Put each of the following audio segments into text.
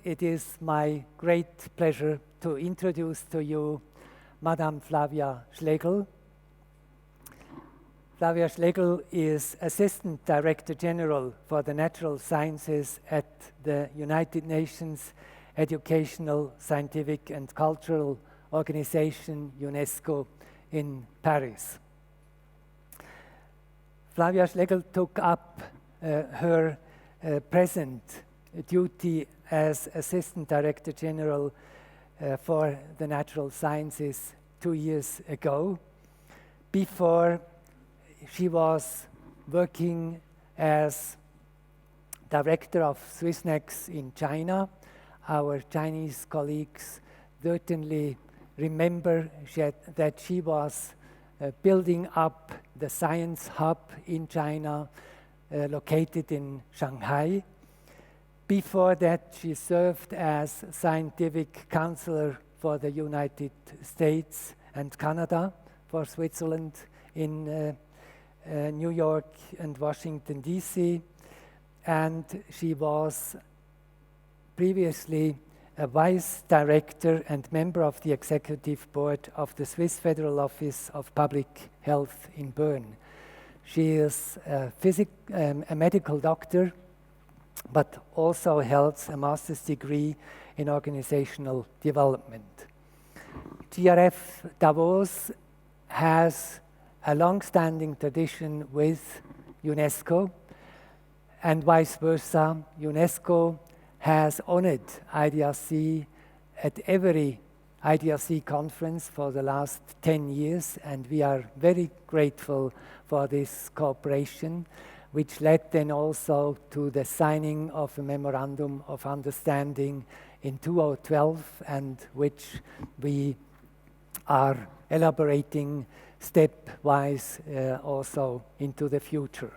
It is my great pleasure to introduce to you Madame Flavia SCHLEGEL. Flavia SCHLEGEL is Assistant Director General for the Natural Sciences at the United Nations Educational, Scientific and Cultural Organization, UNESCO, in Paris. Flavia SCHLEGEL took up her present duty as Assistant Director General for the Natural Sciences 2 years ago. Before, she was working as Director of SwissNex in China. Our Chinese colleagues certainly remember that she was building up the science hub in China, located in Shanghai. Before that, she served as scientific counselor for the United States and Canada, for Switzerland in New York and Washington, D.C. And she was previously a vice director and member of the executive board of the Swiss Federal Office of Public Health in Bern. She is a medical doctor, but also holds a master's degree in organizational development. GRF Davos has a long-standing tradition with UNESCO, and vice versa. UNESCO has honored IDRC at every IDRC conference for the last 10 years, and we are very grateful for this cooperation, which led then also to the signing of a memorandum of understanding in 2012, and which we are elaborating stepwise also into the future.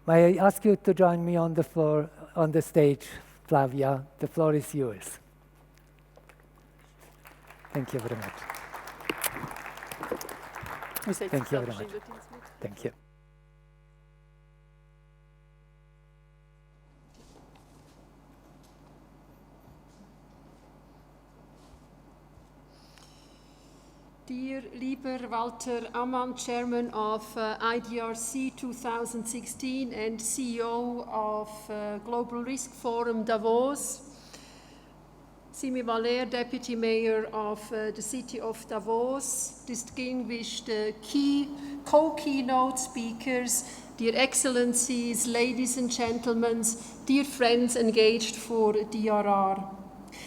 May I ask you to join me on the floor, on the stage, Flavia? The floor is yours. Thank you very much. Thank you very much. Thank you. Dear lieber Walter Ammann, Chairman of IDRC 2016 and CEO of Global Risk Forum Davos, Simi Valer, Deputy Mayor of the city of Davos, distinguished co-keynote speakers, dear Excellencies, ladies and gentlemen, dear friends engaged for DRR.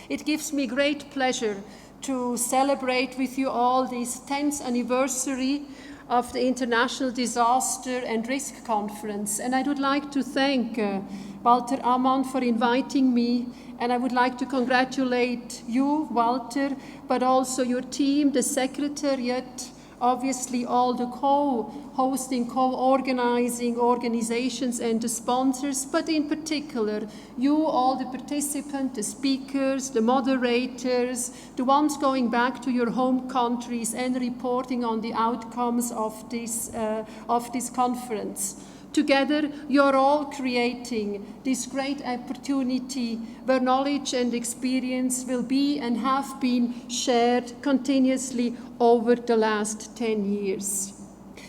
It gives me great pleasure to celebrate with you all this 10th anniversary of the International Disaster and Risk Conference. And I would like to thank Walter Ammann for inviting me, and I would like to congratulate you, Walter, but also your team, the Secretariat, obviously all the co-hosting, co-organizing organizations and the sponsors, but in particular, you, all the participants, the speakers, the moderators, the ones going back to your home countries and reporting on the outcomes of this conference. Together, you're all creating this great opportunity where knowledge and experience will be and have been shared continuously over the last 10 years.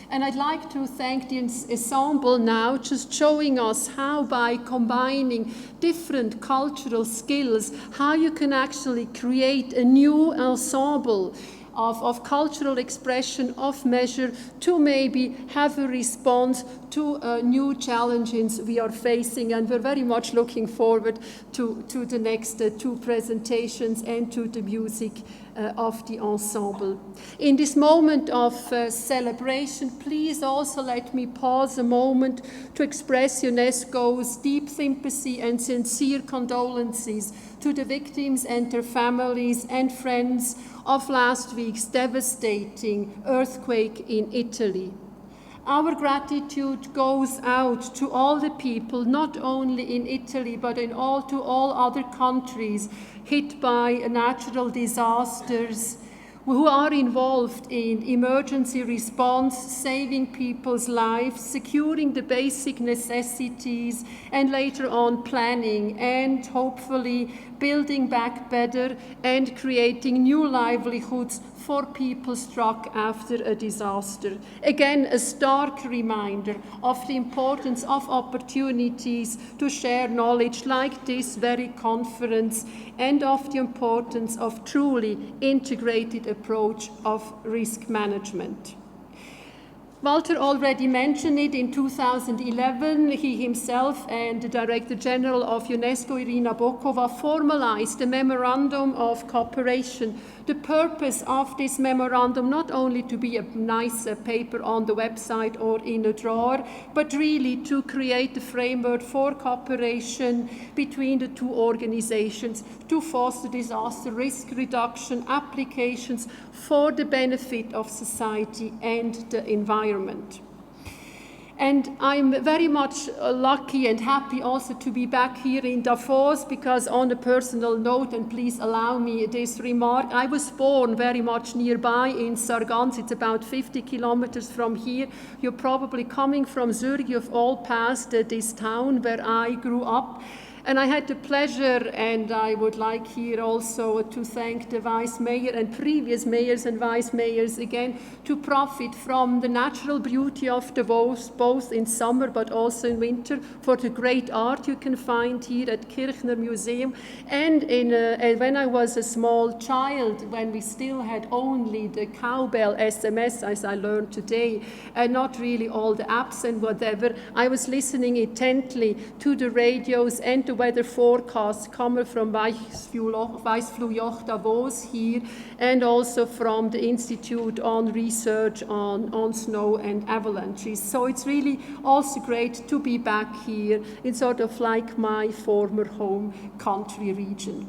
And I'd like to thank the ensemble now, just showing us how by combining different cultural skills, how you can actually create a new ensemble of cultural expression, of measure, to maybe have a response to new challenges we are facing. And we're very much looking forward to the next two presentations and to the music of the ensemble. In this moment of celebration, please also let me pause a moment to express UNESCO's deep sympathy and sincere condolences to the victims and their families and friends of last week's devastating earthquake in Italy. Our gratitude goes out to all the people, not only in Italy, but to all other countries hit by natural disasters, who are involved in emergency response, saving people's lives, securing the basic necessities, and later on planning and hopefully building back better and creating new livelihoods for people struck after a disaster. Again, a stark reminder of the importance of opportunities to share knowledge like this very conference, and of the importance of truly integrated approach of risk management. Walter already mentioned it. In 2011, he himself and the Director General of UNESCO, Irina Bokova, formalized a memorandum of cooperation. The purpose of this memorandum, not only to be a nice paper on the website or in a drawer, but really to create a framework for cooperation between the two organizations to foster disaster risk reduction applications for the benefit of society and the environment. And I'm very much lucky and happy also to be back here in Davos, because on a personal note, and please allow me this remark, I was born very much nearby in Sargans. It's about 50 kilometers from here. You're probably coming from Zurich. You've all passed this town where I grew up. And I had the pleasure, and I would like here also to thank the Vice Mayor and previous mayors and Vice Mayors again, to profit from the natural beauty of Davos, both in summer but also in winter, for the great art you can find here at Kirchner Museum. And when I was a small child, when we still had only the cowbell SMS, as I learned today, and not really all the apps and whatever, I was listening intently to the radios and the weather forecasts coming from Weißflugjoch Davos here, and also from the Institute on Research on Snow and Avalanches. So it's really also great to be back here in sort of like my former home country region.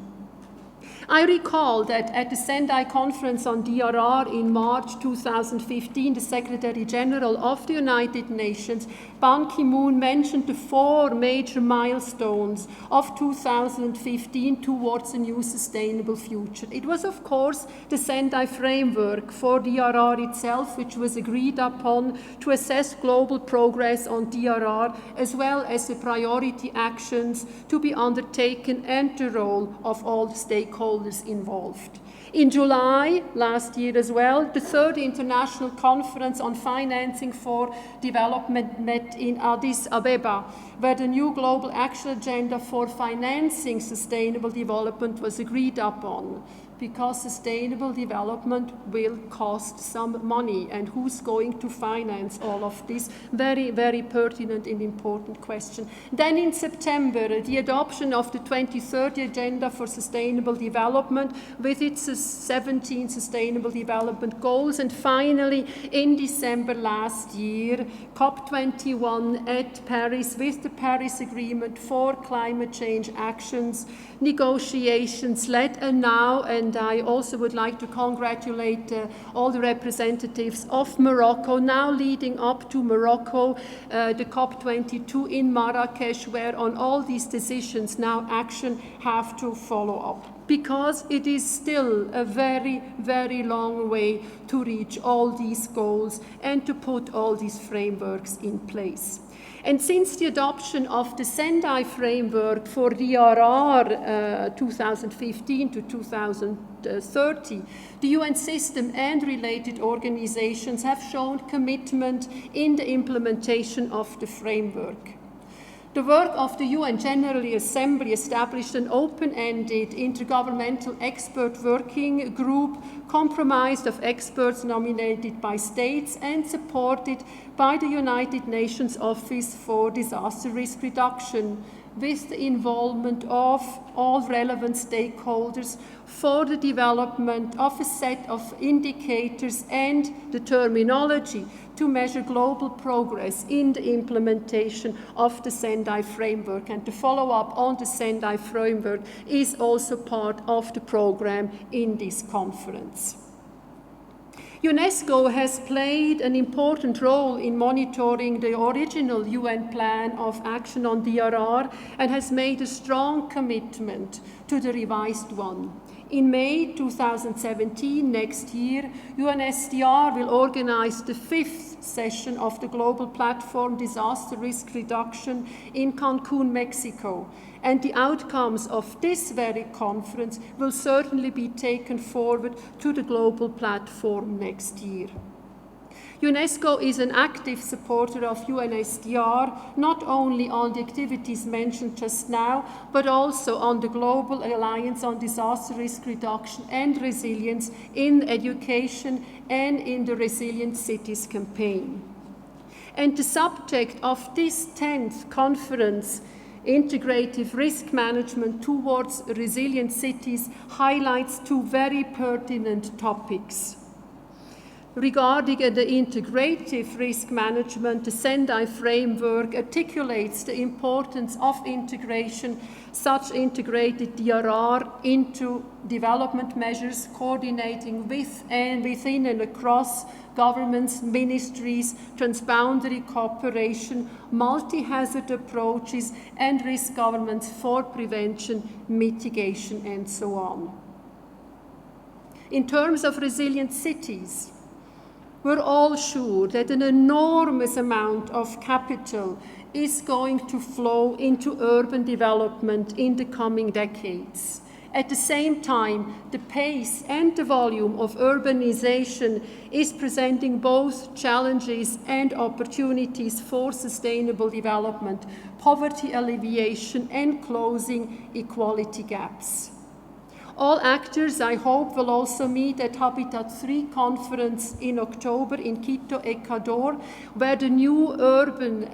I recall that at the Sendai Conference on DRR in March 2015, the Secretary General of the United Nations, Ban Ki-moon, mentioned the 4 major milestones of 2015 towards a new sustainable future. It was, of course, the Sendai framework for DRR itself, which was agreed upon to assess global progress on DRR, as well as the priority actions to be undertaken and the role of all the stakeholders involved. In July last year as well, the 3rd International Conference on Financing for Development met in Addis Abeba, where the new Global Action Agenda for Financing Sustainable Development was agreed upon. Because sustainable development will cost some money, and who's going to finance all of this? Very, very pertinent and important question. Then in September, the adoption of the 2030 Agenda for Sustainable Development with its 17 Sustainable Development Goals, and finally in December last year, COP21 at Paris with the Paris Agreement for Climate Change Actions, negotiations led, and now, and I also would like to congratulate all the representatives of Morocco, now leading up to Morocco, the COP22 in Marrakesh, where on all these decisions now action have to follow up, because it is still a very, very long way to reach all these goals and to put all these frameworks in place. And since the adoption of the Sendai framework for DRR 2015 to 2030, the UN system and related organizations have shown commitment in the implementation of the framework. The work of the UN General Assembly established an open-ended intergovernmental expert working group comprised of experts nominated by states and supported by the United Nations Office for Disaster Risk Reduction, with the involvement of all relevant stakeholders for the development of a set of indicators and the terminology to measure global progress in the implementation of the Sendai framework. And the follow-up on the Sendai framework is also part of the program in this conference. UNESCO has played an important role in monitoring the original UN Plan of Action on DRR and has made a strong commitment to the revised one. In May 2017, next year, UNSDR will organize the 5th session of the Global Platform Disaster Risk Reduction in Cancun, Mexico. And the outcomes of this very conference will certainly be taken forward to the global platform next year. UNESCO is an active supporter of UNSDR, not only on the activities mentioned just now, but also on the Global Alliance on Disaster Risk Reduction and Resilience in education and in the Resilient Cities campaign. And the subject of this 10th conference, Integrative Risk Management towards Resilient Cities, highlights two very pertinent topics. Regarding the integrative risk management, the Sendai framework articulates the importance of integration, such integrated DRR, into development measures, coordinating with and within and across governments, ministries, transboundary cooperation, multi-hazard approaches, and risk governance for prevention, mitigation, and so on. In terms of resilient cities, we're all sure that an enormous amount of capital is going to flow into urban development in the coming decades. At the same time, the pace and the volume of urbanization is presenting both challenges and opportunities for sustainable development, poverty alleviation, and closing equality gaps. All actors, I hope, will also meet at Habitat 3 conference in October in Quito, Ecuador, where the new urban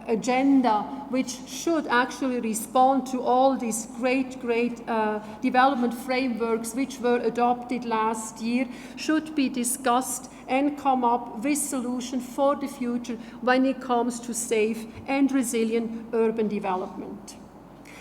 agenda, which should actually respond to all these great development frameworks which were adopted last year, should be discussed and come up with solutions for the future when it comes to safe and resilient urban development.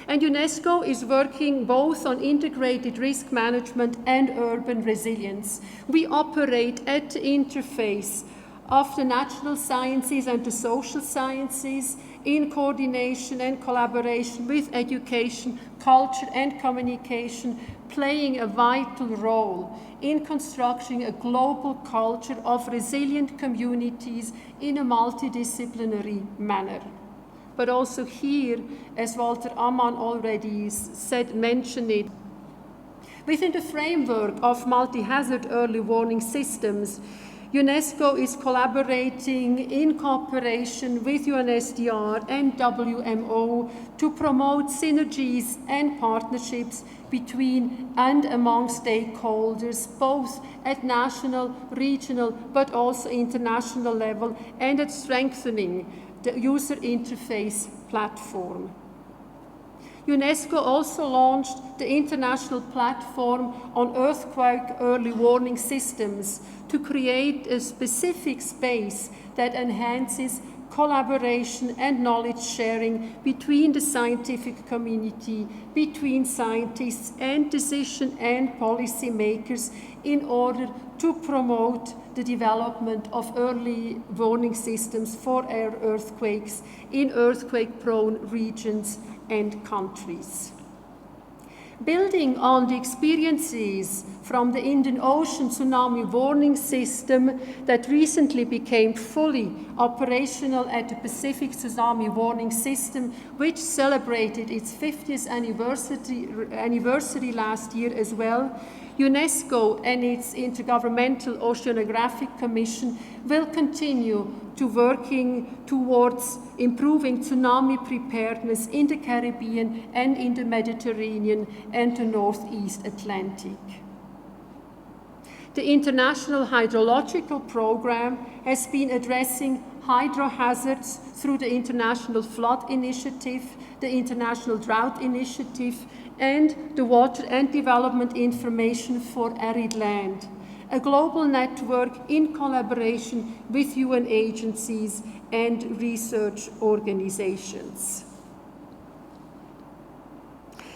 And UNESCO is working both on integrated risk management and urban resilience. We operate at the interface of the natural sciences and the social sciences in coordination and collaboration with education, culture, and communication, playing a vital role in constructing a global culture of resilient communities in a multidisciplinary manner. But also here, as Walter Ammann already mentioned it, within the framework of multi-hazard early warning systems, UNESCO is collaborating in cooperation with UNSDR and WMO to promote synergies and partnerships between and among stakeholders, both at national, regional, but also international level, and at strengthening the user interface platform. UNESCO also launched the International Platform on Earthquake Early Warning Systems to create a specific space that enhances collaboration and knowledge sharing between the scientific community, between scientists and decision and policy makers in order to promote the development of early warning systems for earthquakes in earthquake-prone regions and countries. Building on the experiences from the Indian Ocean tsunami warning system that recently became fully operational at the Pacific Tsunami Warning System, which celebrated its 50th anniversary last year as well, UNESCO and its Intergovernmental Oceanographic Commission will continue to working towards improving tsunami preparedness in the Caribbean and in the Mediterranean and the Northeast Atlantic. The International Hydrological Program has been addressing hydro hazards through the International Flood Initiative, the International Drought Initiative, and the Water and Development Information for Arid Land, a global network in collaboration with UN agencies and research organizations.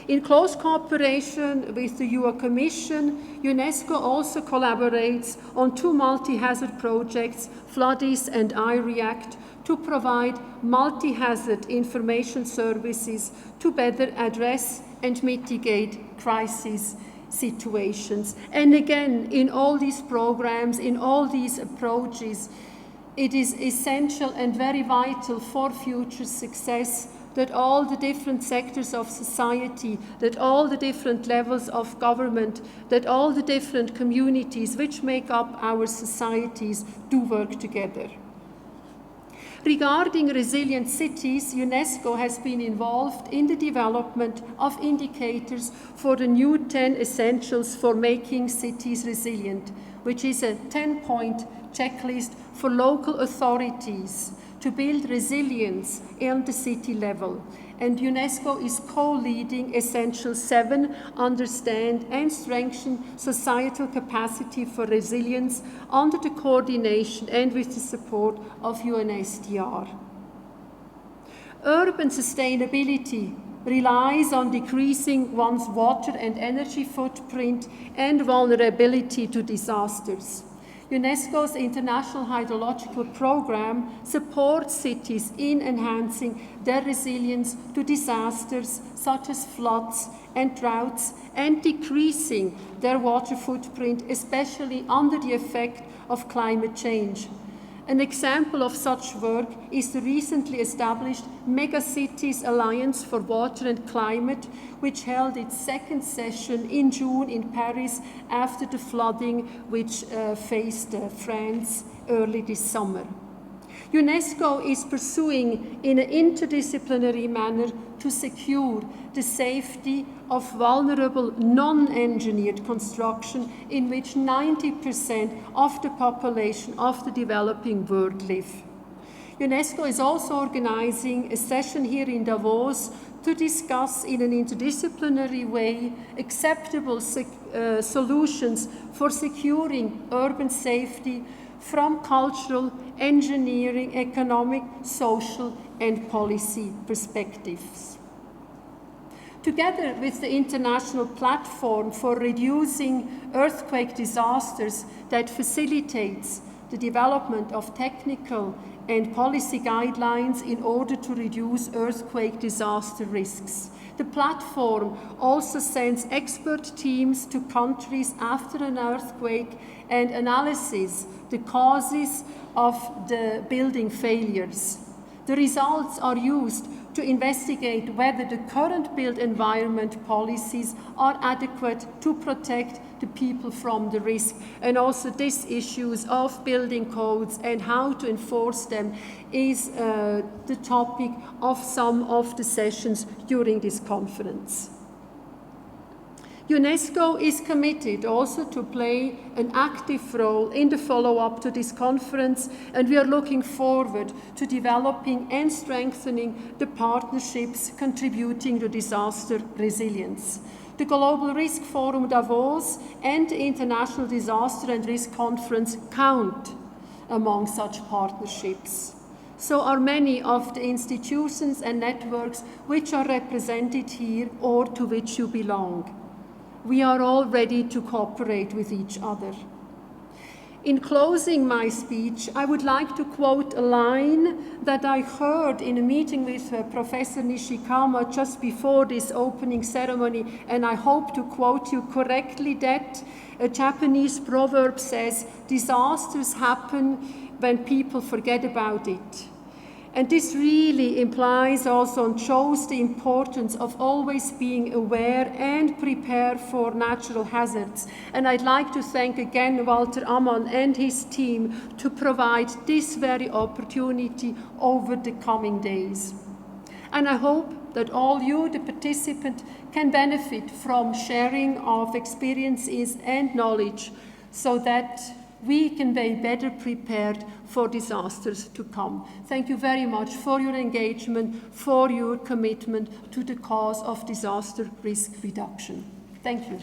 In close cooperation with the UN Commission, UNESCO also collaborates on 2 multi-hazard projects, FLOODIS and iReact, to provide multi-hazard information services to better address and mitigate crisis situations. And again, in all these programs, in all these approaches, it is essential and very vital for future success that all the different sectors of society, that all the different levels of government, that all the different communities which make up our societies do work together. Regarding resilient cities, UNESCO has been involved in the development of indicators for the new 10 essentials for making cities resilient, which is a 10-point checklist for local authorities to build resilience on the city level. And UNESCO is co-leading Essential 7, Understand and Strengthen Societal Capacity for Resilience under the coordination and with the support of UNSDR. Urban sustainability relies on decreasing one's water and energy footprint and vulnerability to disasters. UNESCO's International Hydrological Program supports cities in enhancing their resilience to disasters such as floods and droughts and decreasing their water footprint, especially under the effect of climate change. An example of such work is the recently established Megacities Alliance for Water and Climate, which held its second session in June in Paris after the flooding which faced France early this summer. UNESCO is pursuing in an interdisciplinary manner to secure the safety of vulnerable non-engineered construction in which 90% of the population of the developing world live. UNESCO is also organizing a session here in Davos to discuss in an interdisciplinary way acceptable solutions for securing urban safety from cultural, engineering, economic, social, and policy perspectives. Together with the International Platform for Reducing Earthquake Disasters that facilitates the development of technical and policy guidelines in order to reduce earthquake disaster risks. The platform also sends expert teams to countries after an earthquake and analyses the causes of the building failures. The results are used to investigate whether the current built environment policies are adequate to protect the people from the risk. And also these issues of building codes and how to enforce them is the topic of some of the sessions during this conference. UNESCO is committed also to play an active role in the follow-up to this conference, and we are looking forward to developing and strengthening the partnerships contributing to disaster resilience. The Global Risk Forum Davos and the International Disaster and Risk Conference count among such partnerships. So are many of the institutions and networks which are represented here or to which you belong. We are all ready to cooperate with each other. In closing my speech, I would like to quote a line that I heard in a meeting with Professor Nishikama just before this opening ceremony, and I hope to quote you correctly that a Japanese proverb says, "Disasters happen when people forget about it." And this really implies also and shows the importance of always being aware and prepare for natural hazards. And I'd like to thank again Walter Ammann and his team to provide this very opportunity over the coming days. And I hope that all you, the participants, can benefit from sharing of experiences and knowledge so that we can be better prepared for disasters to come. Thank you very much for your engagement, for your commitment to the cause of disaster risk reduction. Thank you.